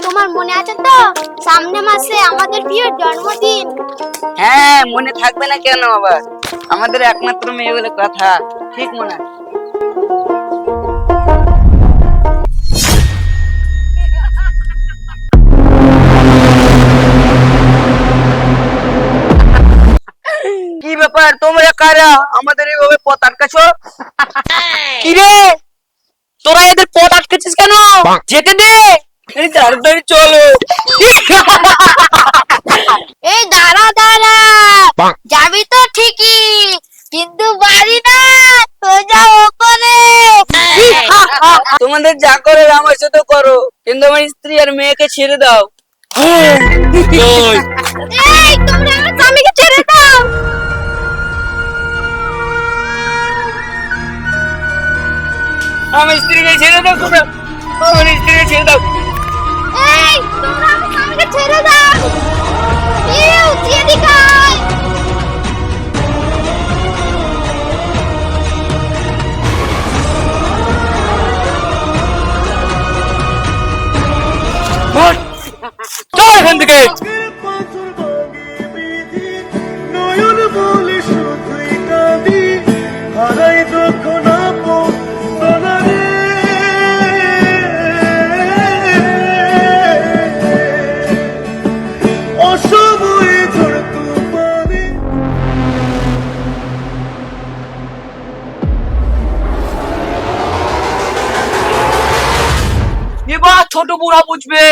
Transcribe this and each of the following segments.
তোমার মনে আছে তো সামনে মাসে আমাদের প্রিয় জন্মদিন? হ্যাঁ, মনে থাকবে না কেন আবার? আমাদের একমাত্র মেয়ে বলে কথা, ঠিক মনে আছে। কি ব্যাপার, তোমরা কারা আমাদের এইভাবে পথ আটকাছো? কি রে, তোরা এদের পথ আটকেছিস কেন? যেতে দে। এই তাড়াতাড়ি চলো। এই দাঁড়া দাঁড়া, যাবি তো ঠিকই, কিন্তু বাড়ি না, সোজা ওপরে। তোমাদের যা করো আমার সাথে করো, কিন্তু আমার স্ত্রী আর মেয়েকে ছেড়ে দাও। এই তোমরা আমার স্বামীকে ছেড়ে দাও। আমার স্ত্রীকে ছেড়ে দাও, তোমরা আমার স্ত্রীকে ছেড়ে দাও। এই তোমরা আমার স্বামীকে ছেড়ে দাও। ইউ এদিকে আয়। চল এখান থেকে। নয়ন বলে শুধুই কাঁদি, হারাই যখন আপন সোনারে। অসময়ে ঝড় তুফানে এবার ছোট বুড়া বুঝবে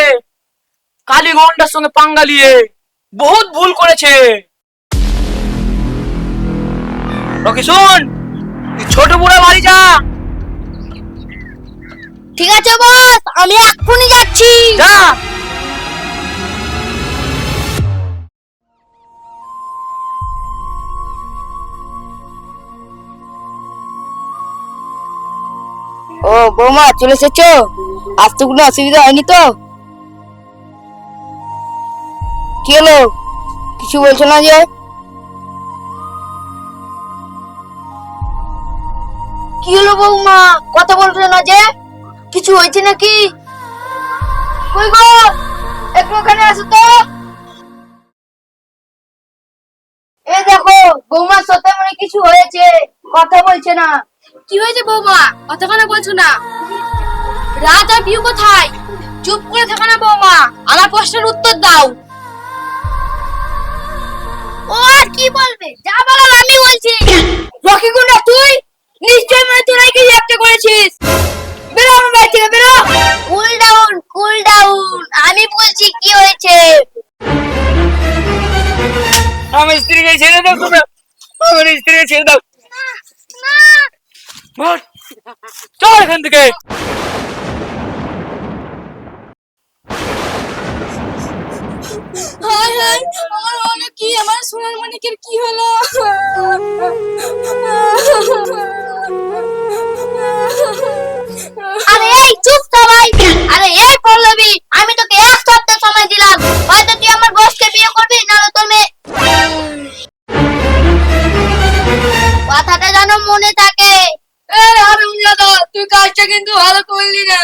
কালী গন্ডার সঙ্গে পাঙ্গা নিয়ে বহুত ভুল করেছে। রকি শুন, তুই ছোট বুড়া বাড়ি যা। ঠিক আছে বস, আমি এক্ষুনি যাচ্ছি। যা। ও বৌমা, চলে এসেছো? আজ তো কোনো অসুবিধা হয়নি তো? কি হলো, কিছু বলছো না যে? কি হলো বৌমা, কথা বলছো না যে? কিছু হয়েছে নাকি? কই গো, একটু ওখানে আসো তো। এই দেখো, বৌমার সাথে মনে হয় কিছু হয়েছে, কথা বলছে না। কি হয়েছে বৌমা, কথা কেন বলছো না? রাত আর বিউ কোথায়? চুপ করে থাকো না বৌমা, আমার প্রশ্নের উত্তর দাও। ও আর কি বলবে, যা বলার আমি বলছি। রকি গুন্ডা, তুই নিশ্চয়ই মনে তোরাই কি একটা করেছিস। বেরো আমার বাড়ি থেকে, বেরো। কুল ডাউন, কুল ডাউন, আমি বলছি কি হয়েছে। আমার স্ত্রীকে ছেড়ে দাও, তোমরা আমার স্ত্রীকে ছেড়ে দাও। বল, চল এখান থেকে। হাই হাই, আমার হলো কি, আমার সোনার মানিকের কি হলো? আরে এই চুপ সবাই। আরে এই পল্লবী, আমি তোকে এক সপ্তাহ সময় দিলাম, হয়তো তুই আমার বসকে বিয়ে করবি, নাহলে তোর মেয়ে। কথাটা যেন মনে থাকে। এই হারামজাদা, তুই কাজটা কিন্তু ভালো করলি না।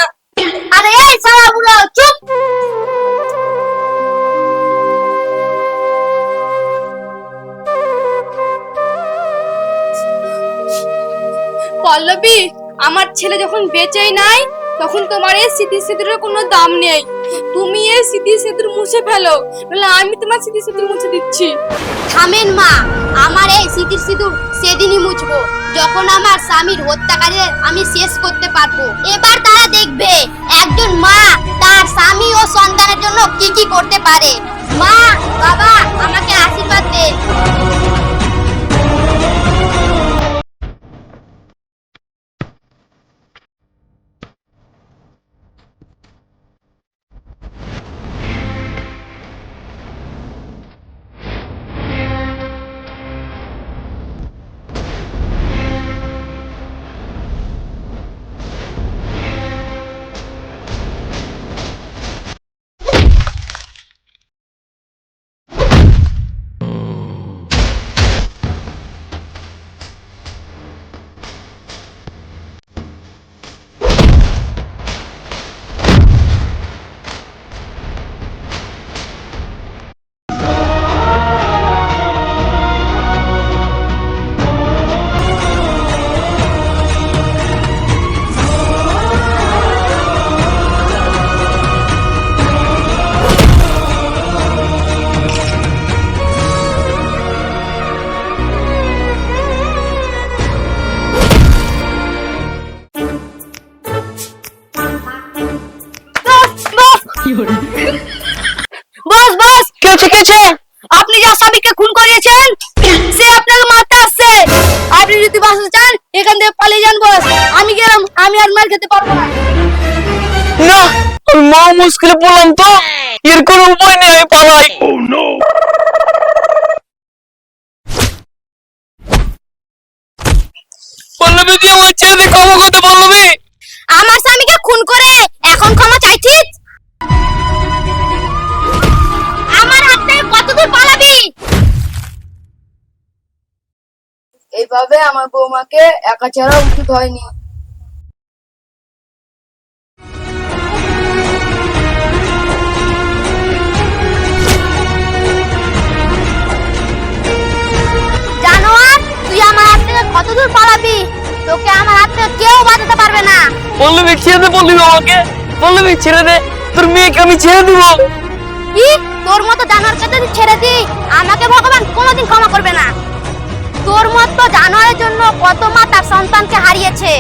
আরে এই শালাগুলো, চুপ। পল্লবী, আমার ছেলে যখন বেঁচেই নাই, তখন তোমার এই স্মৃতি সেতুর কোনো দাম নেই। তুমি এই স্মৃতি সেতুর মুছে ফেলো, নাহলে আমি তোমার স্মৃতি সেতুর মুছে দিচ্ছি। থামেন মা, আমার এই স্মৃতি সেতু সেদিনই মুছবো যখন আমার স্বামীর হত্যাকারীদের আমি শেষ করতে পারবো। এবার তারা দেখবে একজন মা তার স্বামী ও সন্তানের জন্য কি কি করতে পারে। মা, বাবা, আমাকে আশীর্বাদ দেন। বস বস, কে হচ্ছে কে হচ্ছে? আপনি যে আসামিকে খুন করিয়েছেন সে আপনাকে মারতে আসছে। আপনি যদি বাঁচতে চান এখান থেকে পালিয়ে যান বস। আমি গেলাম, আমি আর মার খেতে পারবো না। না, আমি মা মুশকিলে পড়লাম তো, এর কোনো উপায় নেই, আমি পালাই। পল্লবী তুই আমার ছেড়ে দে, ক্ষমা করতে পল্লবী। আমার স্বামীকে খুন করে এখন ক্ষমা চাইছিস? আমার হাত থেকে কতদূর পালাবি? এইভাবে আমার বৌমাকে একা ছাড়া উচিত হয়নি। জানোয়ার, তুই আমার হাত থেকে কতদূর পালাবি? তোকে আমার হাত থেকে কেউ বাঁচাতে পারবে না। পল্লবী ছেড়ে দে, পল্লবী আমাকে, পল্লবী ছেড়ে দে, তোর মেয়েকে আমি ছেড়ে দিব। কি তোর মতো জানোয়ারকে যদি ছেড়ে দিই আমাকে ভগবান কোনোদিন ক্ষমা করবে না। তোর মতো জানোয়ারের জন্য কত মা তার সন্তানকে হারিয়েছে।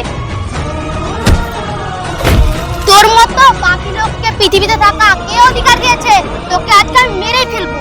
তোর মতো বাকি লোককে পৃথিবীতে থাকা কে অধিকার দিয়েছে? তোকে আজকে আমি মেরেই ফেলবো।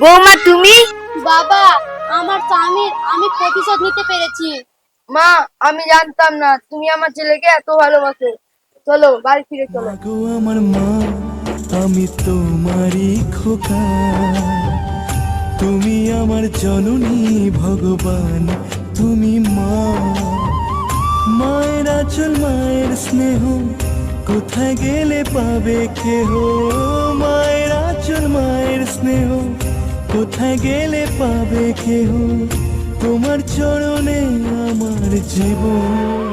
বৌমা তুমি? বাবা, আমার স্বামীর আমি প্রতিশোধ নিতে পেরেছি। মা, আমি জানতাম না তুমি আমার ছেলেকে এত ভালোবাসো। চলো বাড়ি ফিরে চলো। গো আমার মা, আমি তোমারই খোকা, তুমি আমার জননী ভগবান, তুমি মা। মায়ের আঁচল মায়ের স্নেহ কোথায় গেলে পাবে কেহ, মায়ের আঁচল মায়ের স্নেহ কোথায় গেলে পাবে কেহ, তোমার চরণে আমার জীবন।